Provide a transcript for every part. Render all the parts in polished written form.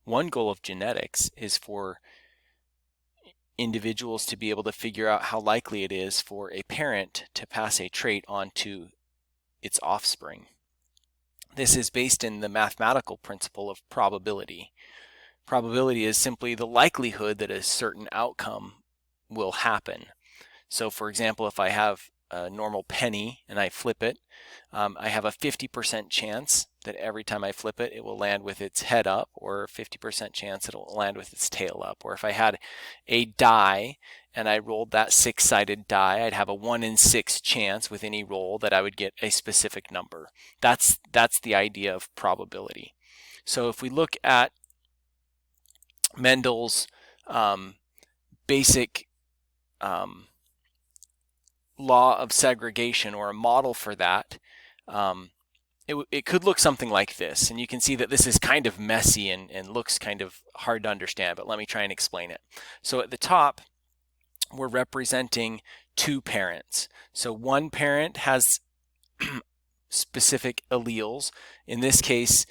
one goal of genetics is for individuals to be able to figure out how likely it is for a parent to pass a trait on to its offspring. This is based in the mathematical principle of probability. Probability is simply the likelihood that a certain outcome will happen. So for example, if I have a normal penny and I flip it, I have a 50% chance that every time I flip it, it will land with its head up, or 50% chance it'll land with its tail up. Or if I had a die and I rolled that six-sided die, I'd have a 1 in 6 chance with any roll that I would get a specific number. That's the idea of probability. So if we look at Mendel's basic law of segregation, or a model for that, it could look something like this. And you can see that this is kind of messy and looks kind of hard to understand, but let me try and explain it. So at the top, we're representing two parents. So one parent has specific alleles. In this case,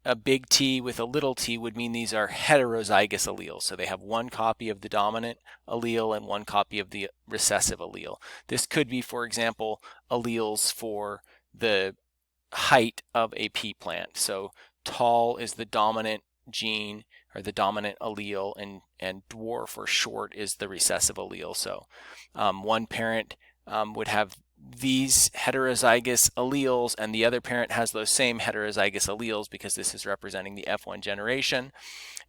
a big T with a little t would mean these are heterozygous alleles. So they have one copy of the dominant allele and one copy of the recessive allele. This could be, for example, alleles for the height of a pea plant. So tall is the dominant gene or the dominant allele, and dwarf or short is the recessive allele. So one parent would have these heterozygous alleles, and the other parent has those same heterozygous alleles, because this is representing the F1 generation.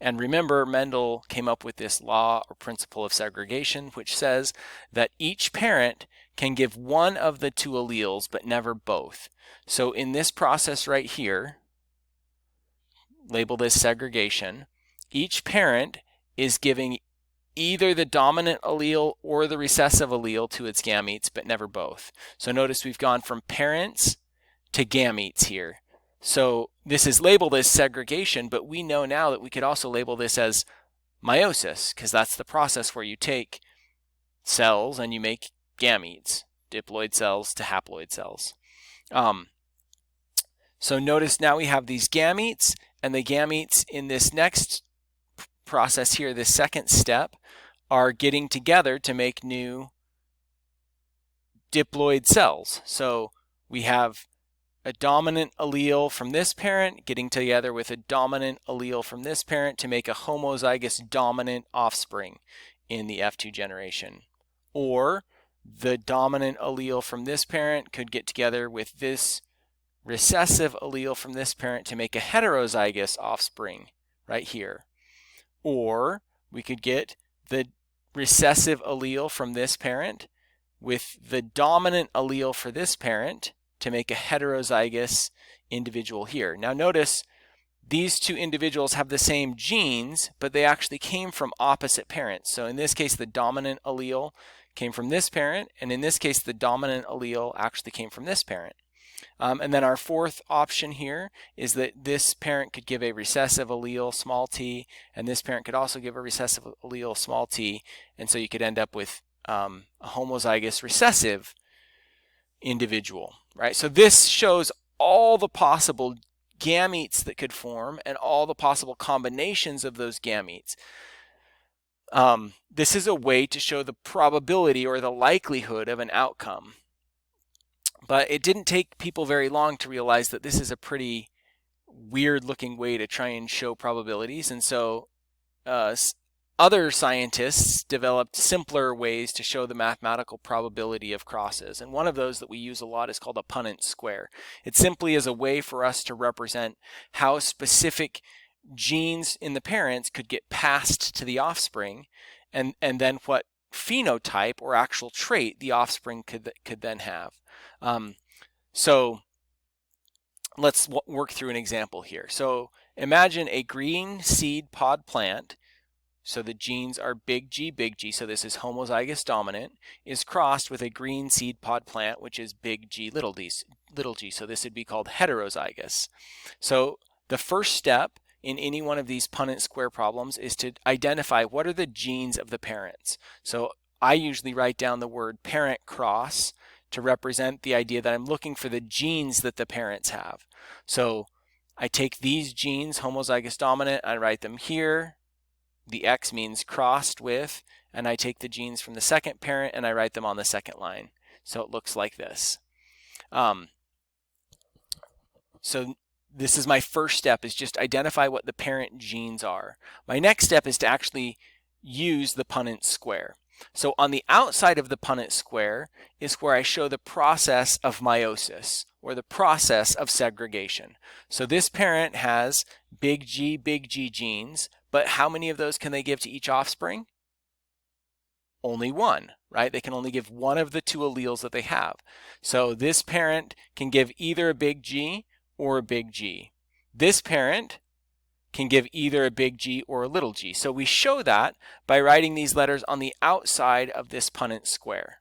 And remember, Mendel came up with this law or principle of segregation, which says that each parent can give one of the two alleles but never both. So in this process right here, label this segregation, each parent is giving either the dominant allele or the recessive allele to its gametes, but never both. So notice we've gone from parents to gametes here. So this is labeled as segregation, but we know now that we could also label this as meiosis, because that's the process where you take cells and you make gametes, diploid cells to haploid cells. So notice now we have these gametes, and the gametes in this next process here, this second step, are getting together to make new diploid cells. So we have a dominant allele from this parent getting together with a dominant allele from this parent to make a homozygous dominant offspring in the F2 generation. Or the dominant allele from this parent could get together with this recessive allele from this parent to make a heterozygous offspring right here. Or we could get the recessive allele from this parent with the dominant allele for this parent to make a heterozygous individual here. Now notice these two individuals have the same genes, but they actually came from opposite parents. So in this case, the dominant allele came from this parent, and in this case, the dominant allele actually came from this parent. And then our fourth option here is that this parent could give a recessive allele, small t, and this parent could also give a recessive allele, small t, and so you could end up with a homozygous recessive individual, right? So this shows all the possible gametes that could form and all the possible combinations of those gametes. This is a way to show the probability or the likelihood of an outcome. But it didn't take people very long to realize that this is a pretty weird looking way to try and show probabilities. And so other scientists developed simpler ways to show the mathematical probability of crosses. And one of those that we use a lot is called a Punnett square. It simply is a way for us to represent how specific genes in the parents could get passed to the offspring, and then what phenotype or actual trait the offspring could then have. So let's work through an example here. So imagine a green seed pod plant. So the genes are big G, so this is homozygous dominant, is crossed with a green seed pod plant, which is big G, little g. So this would be called heterozygous. So the first step in any one of these Punnett square problems is to identify what are the genes of the parents. So I usually write down the word parent cross to represent the idea that I'm looking for the genes that the parents have. So I take these genes, homozygous dominant, I write them here. The X means crossed with, and I take the genes from the second parent and I write them on the second line. So it looks like this. So this is my first step, is just identify what the parent genes are. My next step is to actually use the Punnett square. So on the outside of the Punnett square is where I show the process of meiosis, or the process of segregation. So this parent has big G genes, but how many of those can they give to each offspring? Only one, right? They can only give one of the two alleles that they have. So this parent can give either a big G or a big G. This parent can give either a big G or a little g. So we show that by writing these letters on the outside of this Punnett square.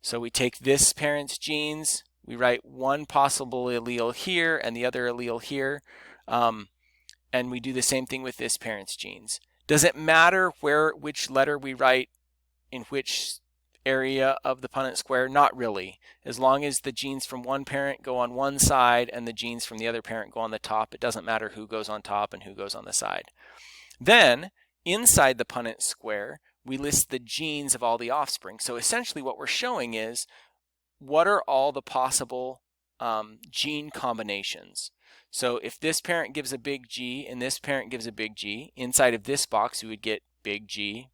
So we take this parent's genes, we write one possible allele here and the other allele here, and we do the same thing with this parent's genes. Does it matter which letter we write in which area of the Punnett square? Not really. As long as the genes from one parent go on one side and the genes from the other parent go on the top, it doesn't matter who goes on top and who goes on the side. Then, inside the Punnett square, we list the genes of all the offspring. So essentially what we're showing is, what are all the possible gene combinations? So if this parent gives a big G and this parent gives a big G, inside of this box we would get big G,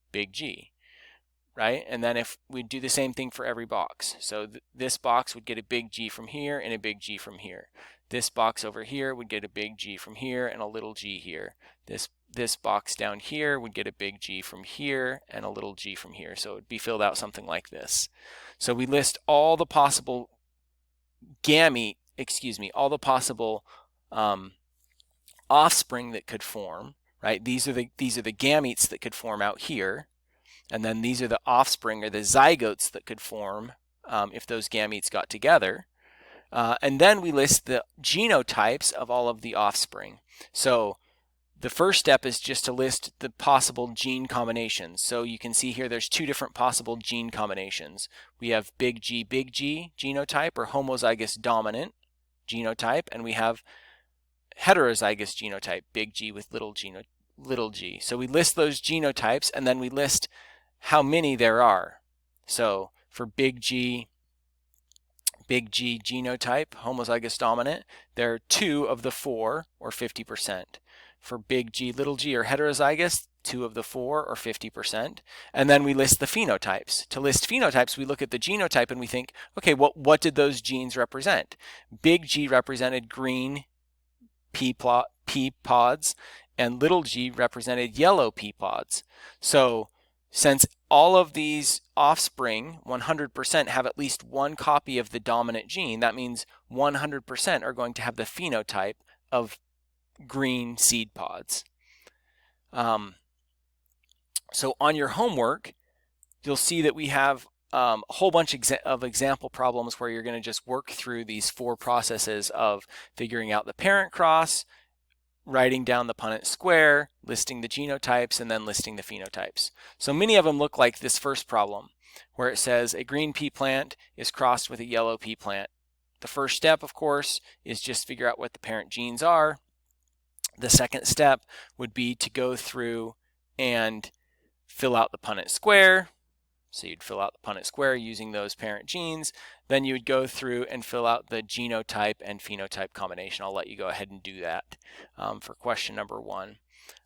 right? And then if we do the same thing for every box. So this box would get a big G from here and a big G from here. This box over here would get a big G from here and a little g here. This box down here would get a big G from here and a little g from here. So it would be filled out something like this. So we list all the possible all the possible offspring that could form, right? These are the gametes that could form out here. And then these are the offspring, or the zygotes, that could form if those gametes got together. And then we list the genotypes of all of the offspring. So the first step is just to list the possible gene combinations. So you can see here there's two different possible gene combinations. We have big G genotype, or homozygous dominant genotype, and we have heterozygous genotype, big G with little g. So we list those genotypes, and then we list how many there are. So for big G genotype, homozygous dominant, there are 2 of the 4, or 50%. For big G, little g, or heterozygous, 2 of the 4, or 50%. And then we list the phenotypes. To list phenotypes, we look at the genotype and we think, okay, what did those genes represent? Big G represented green pea pods, and little g represented yellow pea pods. So since all of these offspring, 100%, have at least one copy of the dominant gene, that means 100% are going to have the phenotype of green seed pods. So on your homework, you'll see that we have a whole bunch of example problems where you're going to just work through these 4 processes of figuring out the parent cross, writing down the Punnett square, listing the genotypes, and then listing the phenotypes. So many of them look like this first problem, where it says a green pea plant is crossed with a yellow pea plant. The first step, of course, is just figure out what the parent genes are. The second step would be to go through and fill out the Punnett square. So you'd fill out the Punnett square using those parent genes. Then you would go through and fill out the genotype and phenotype combination. I'll let you go ahead and do that for question number 1.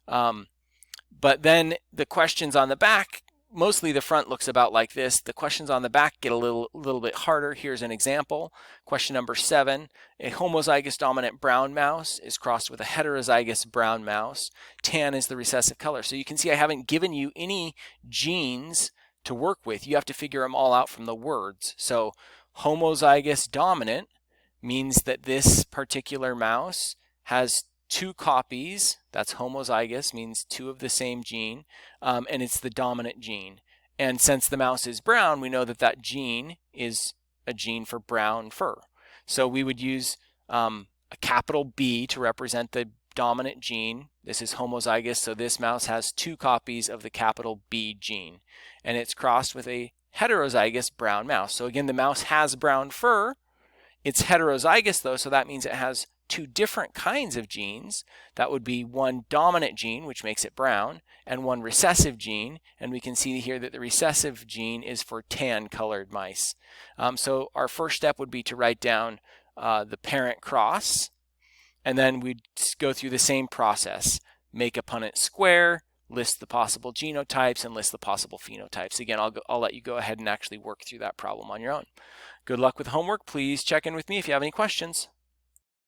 But then the questions on the back, mostly the front looks about like this. The questions on the back get a little bit harder. Here's an example. Question number 7, a homozygous dominant brown mouse is crossed with a heterozygous brown mouse. Tan is the recessive color. So you can see I haven't given you any genes to work with. You have to figure them all out from the words. So homozygous dominant means that this particular mouse has 2 copies. That's homozygous, means 2 of the same gene, and it's the dominant gene. And since the mouse is brown, we know that that gene is a gene for brown fur. So we would use a capital B to represent the dominant gene. This is homozygous, so this mouse has 2 copies of the capital B gene, and it's crossed with a heterozygous brown mouse. So again, the mouse has brown fur. It's heterozygous though, so that means it has two different kinds of genes. That would be one dominant gene, which makes it brown, and one recessive gene. And we can see here that the recessive gene is for tan-colored mice. So our first step would be to write down the parent cross, and then we'd go through the same process. Make a Punnett square, list the possible genotypes, and list the possible phenotypes. Again, I'll let you go ahead and actually work through that problem on your own. Good luck with homework. Please check in with me if you have any questions.